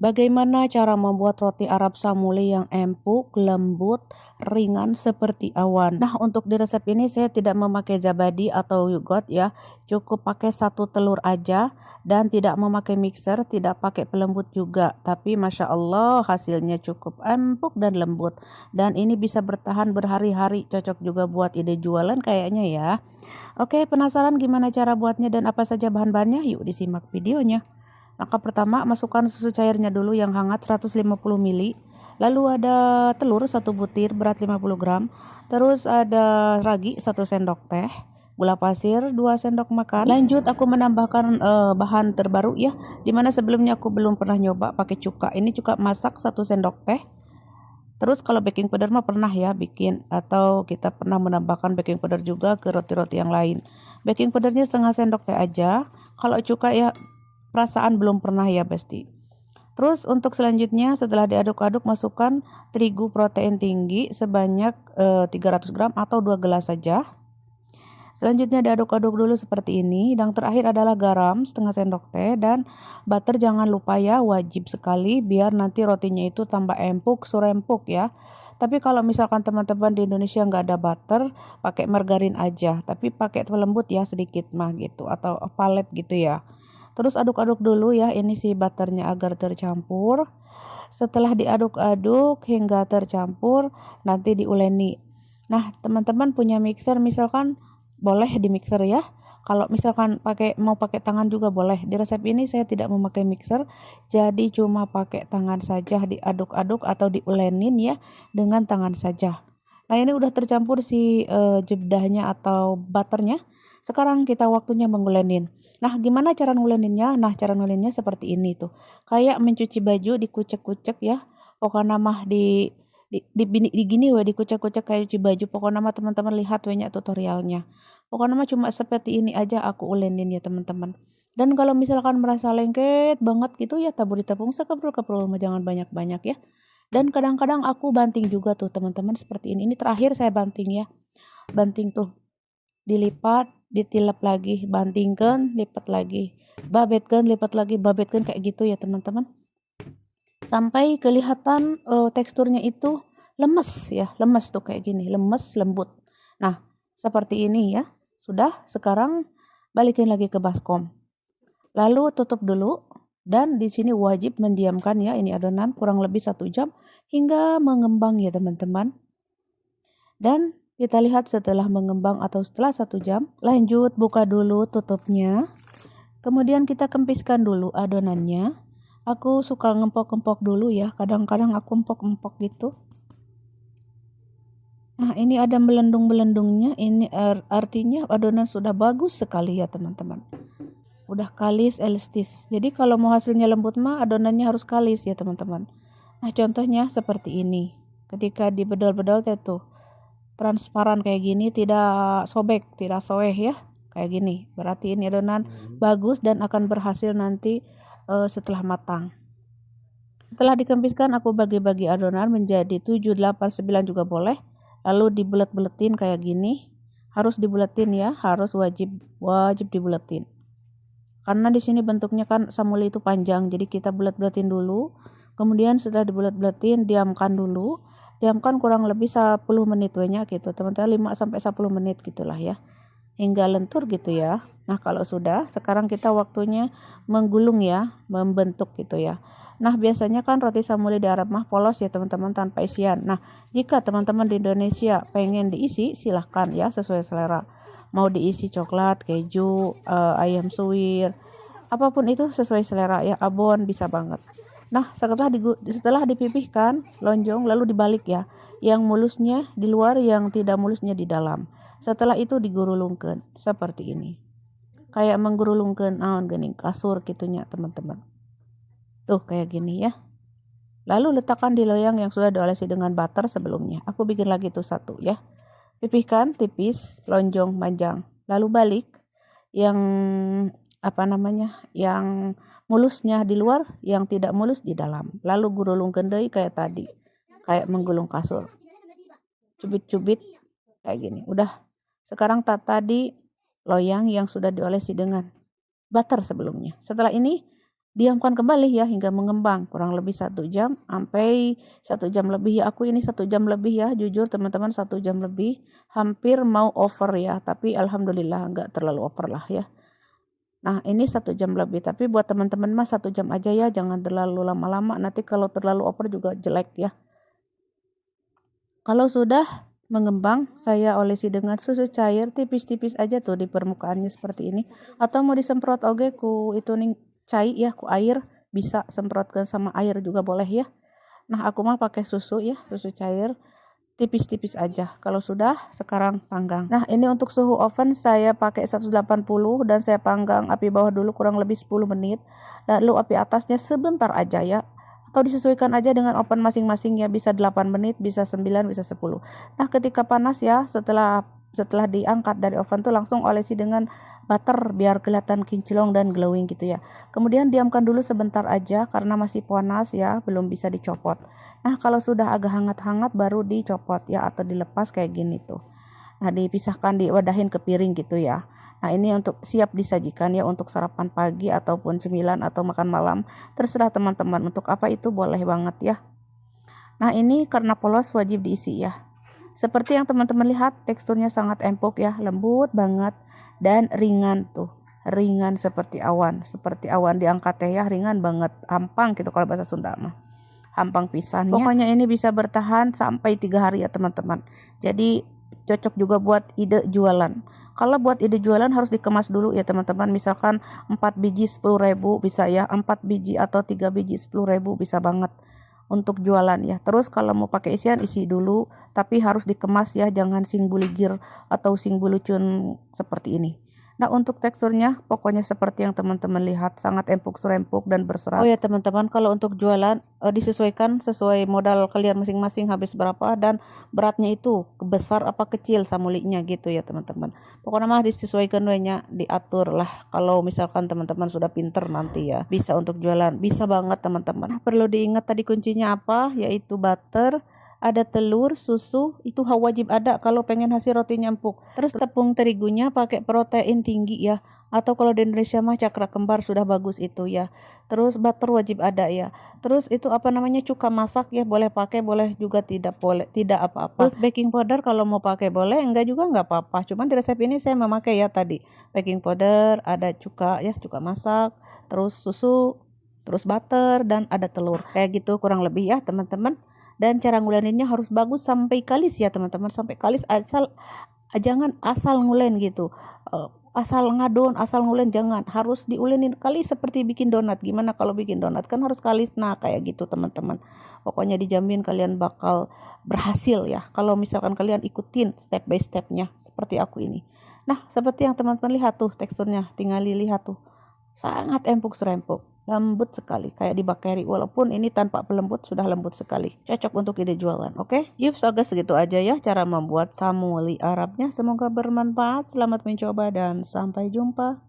Bagaimana cara membuat roti Arab Samuli yang empuk, lembut, ringan seperti awan? Nah, untuk di resep ini saya tidak memakai zabadi atau yogurt ya. Cukup pakai satu telur aja dan tidak memakai mixer, tidak pakai pelembut juga. Tapi Masya Allah hasilnya cukup empuk dan lembut. Dan ini bisa bertahan berhari-hari, cocok juga buat ide jualan kayaknya ya. Oke, penasaran gimana cara buatnya dan apa saja bahan-bahannya? Yuk disimak videonya. Langkah pertama, masukkan susu cairnya dulu yang hangat 150 ml. Lalu ada telur 1 butir berat 50 gram. Terus ada ragi 1 sendok teh. Gula pasir 2 sendok makan. Lanjut aku menambahkan bahan terbaru ya. Dimana sebelumnya aku belum pernah nyoba pakai cuka. Ini cuka masak 1 sendok teh. Terus kalau baking powder mah pernah ya bikin atau kita pernah menambahkan baking powder juga ke roti-roti yang lain. Baking powdernya setengah sendok teh aja. Kalau cuka ya perasaan belum pernah ya pasti. Terus untuk selanjutnya setelah diaduk-aduk masukkan terigu protein tinggi sebanyak 300 gram atau 2 gelas saja. Selanjutnya diaduk-aduk dulu seperti ini. Yang terakhir adalah garam setengah sendok teh dan butter jangan lupa ya, wajib sekali biar nanti rotinya itu tambah empuk, surempuk ya. Tapi kalau misalkan teman-teman di Indonesia nggak ada butter, pakai margarin aja. Tapi pakai pelembut ya sedikit mah gitu atau palet gitu ya. Terus aduk-aduk dulu ya ini si butternya agar tercampur. Setelah diaduk-aduk hingga tercampur, nanti diuleni. Nah, teman-teman punya mixer misalkan boleh di mixer ya. Kalau misalkan mau pakai tangan juga boleh. Di resep ini saya tidak memakai mixer, jadi cuma pakai tangan saja diaduk-aduk atau diulenin ya dengan tangan saja. Nah, ini udah tercampur si jedahnya atau butternya. Sekarang kita waktunya mengulenin. Nah, gimana cara nguleninnya? Nah, cara nguleninnya seperti ini tuh. Kayak mencuci baju dikucek-kucek ya. Pokoknya mah di gini we dikucek-kucek kayak cuci baju. Pokoknya mah teman-teman lihat we nya tutorialnya. Pokoknya mah cuma seperti ini aja aku ulenin ya teman-teman. Dan kalau misalkan merasa lengket banget gitu ya taburi tepung sekeprul-keprul mah jangan banyak-banyak ya. Dan kadang-kadang aku banting juga tuh teman-teman seperti ini. Ini terakhir saya banting ya. Banting tuh dilipat, ditilap lagi, bantingkan, lipat lagi, babetkan, lipat lagi, babetkan kayak gitu ya teman-teman. Sampai kelihatan teksturnya itu lemes ya, lemes tuh kayak gini, lemes, lembut. Nah, seperti ini ya. Sudah, sekarang balikin lagi ke baskom. Lalu tutup dulu dan di sini wajib mendiamkan ya ini adonan kurang lebih 1 jam hingga mengembang ya teman-teman. Dan kita lihat setelah mengembang atau setelah 1 jam, lanjut buka dulu tutupnya. Kemudian kita kempiskan dulu adonannya. Aku suka ngempok-ngempok dulu ya, kadang-kadang aku empok-empok gitu. Nah, ini ada melendung-melendungnya, ini artinya adonan sudah bagus sekali ya teman-teman. Udah kalis, elastis. Jadi kalau mau hasilnya lembut mah adonannya harus kalis ya teman-teman. Nah, contohnya seperti ini. Ketika dibedol-bedol tuh transparan kayak gini, tidak sobek, tidak soeh ya kayak gini, berarti ini adonan bagus dan akan berhasil nanti setelah matang. Setelah dikempiskan aku bagi-bagi adonan menjadi 7, 8, 9 juga boleh, lalu dibulet-buletin kayak gini. Harus dibuletin ya, harus wajib dibuletin karena di sini bentuknya kan samuli itu panjang, jadi kita bulet-buletin dulu. Kemudian setelah dibulet-buletin diamkan dulu. Diamkan kurang lebih 10 menit nya gitu teman-teman, 5 sampai 10 menit gitulah ya, hingga lentur gitu ya. Nah, kalau sudah, sekarang kita waktunya menggulung ya, membentuk gitu ya. Nah, biasanya kan roti samuli di Arab mah polos ya teman-teman, tanpa isian. Nah, jika teman-teman di Indonesia pengen diisi silahkan ya, sesuai selera. Mau diisi coklat, keju, ayam suwir, apapun itu sesuai selera ya, abon bisa banget. Nah, setelah dipipihkan lonjong lalu dibalik ya. Yang mulusnya di luar, yang tidak mulusnya di dalam. Setelah itu digurulungkeun seperti ini. Kayak menggurulungkeun naon geuning kasur gitunya, teman-teman. Tuh kayak gini ya. Lalu letakkan di loyang yang sudah diolesi dengan butter sebelumnya. Aku bikin lagi tuh satu ya. Pipihkan tipis, lonjong, panjang. Lalu balik yang yang mulusnya di luar, yang tidak mulus di dalam. Lalu gurulungkeun deui kayak tadi, kayak menggulung kasur, cubit-cubit kayak gini. Udah, sekarang tata di loyang yang sudah diolesi dengan butter sebelumnya. Setelah ini Diamkan kembali ya hingga mengembang kurang lebih 1 jam sampai 1 jam lebih ya. Aku ini 1 jam lebih ya, jujur teman-teman, 1 jam lebih, hampir mau over ya, tapi alhamdulillah nggak terlalu over lah ya. Nah ini 1 jam lebih, tapi buat teman-teman mah 1 jam aja ya, jangan terlalu lama-lama, nanti kalau terlalu over juga jelek ya. Kalau sudah mengembang, saya olesi dengan susu cair tipis-tipis aja tuh di permukaannya seperti ini. Atau mau disemprot oge ku itu nih cai ya, ku air, bisa semprotkan sama air juga boleh ya. Nah aku mah pakai susu ya, susu cair tipis-tipis aja. Kalau sudah, sekarang panggang. Nah ini untuk suhu oven saya pakai 180 dan saya panggang api bawah dulu kurang lebih 10 menit. Lalu api atasnya sebentar aja ya, atau disesuaikan aja dengan oven masing-masing ya, bisa 8 menit, bisa 9, bisa 10. Nah ketika panas ya, setelah diangkat dari oven tuh langsung olesi dengan butter biar kelihatan kinclong dan glowing gitu ya. Kemudian diamkan dulu sebentar aja karena masih panas ya, belum bisa dicopot. Nah kalau sudah agak hangat-hangat baru dicopot ya, atau dilepas kayak gini tuh. Nah dipisahkan, diwadahin ke piring gitu ya. Nah ini untuk siap disajikan ya, untuk sarapan pagi ataupun cemilan atau makan malam, terserah teman-teman untuk apa itu boleh banget ya. Nah ini karena polos wajib diisi ya. Seperti yang teman-teman lihat, teksturnya sangat empuk ya, lembut banget dan ringan tuh. Ringan seperti awan diangkat ya, ringan banget, hampang gitu kalau bahasa Sunda mah. Hampang pisannya. Pokoknya ini bisa bertahan sampai 3 hari ya teman-teman. Jadi cocok juga buat ide jualan. Kalau buat ide jualan harus dikemas dulu ya teman-teman. Misalkan 4 biji 10.000 bisa ya, 4 biji atau 3 biji 10.000 bisa banget untuk jualan ya. Terus kalau mau pakai isian isi dulu, tapi harus dikemas ya, jangan sing buligir atau sing bulucun seperti ini. Nah untuk teksturnya pokoknya seperti yang teman-teman lihat, sangat empuk-serempuk dan berserat. Oh ya teman-teman, kalau untuk jualan disesuaikan sesuai modal kalian masing-masing habis berapa dan beratnya itu besar apa kecil samulinya gitu ya teman-teman. Pokoknya mah disesuaikan wenya, diatur lah. Kalau misalkan teman-teman sudah pinter nanti ya bisa untuk jualan, bisa banget teman-teman. Perlu diingat tadi kuncinya apa, yaitu butter, ada telur, susu, itu wajib ada kalau pengen hasil rotinya empuk. Terus tepung terigunya pakai protein tinggi ya, atau kalau di Indonesia mah cakra kembar sudah bagus itu ya. Terus butter wajib ada ya. Terus itu apa namanya, cuka masak ya, boleh pakai, boleh juga tidak, boleh tidak apa-apa. Terus baking powder kalau mau pakai boleh, enggak juga enggak apa-apa. Cuman di resep ini saya memakai ya tadi baking powder, ada cuka ya, cuka masak, terus susu, terus butter, dan ada telur. Kayak gitu kurang lebih ya teman-teman. Dan cara nguleninnya harus bagus sampai kalis ya teman-teman, sampai kalis, jangan asal ngulen gitu, asal ngadon, asal ngulen jangan, harus diulenin kalis seperti bikin donat. Gimana kalau bikin donat kan harus kalis, nah kayak gitu teman-teman. Pokoknya dijamin kalian bakal berhasil ya kalau misalkan kalian ikutin step by stepnya seperti aku ini. Nah seperti yang teman-teman lihat tuh teksturnya, tinggal lihat tuh, sangat empuk serempuk, lembut sekali kayak di bakeri, walaupun ini tanpa pelembut sudah lembut sekali, cocok untuk ide jualan. Oke, yuk soga segitu aja ya cara membuat samuli Arabnya, semoga bermanfaat, selamat mencoba dan sampai jumpa.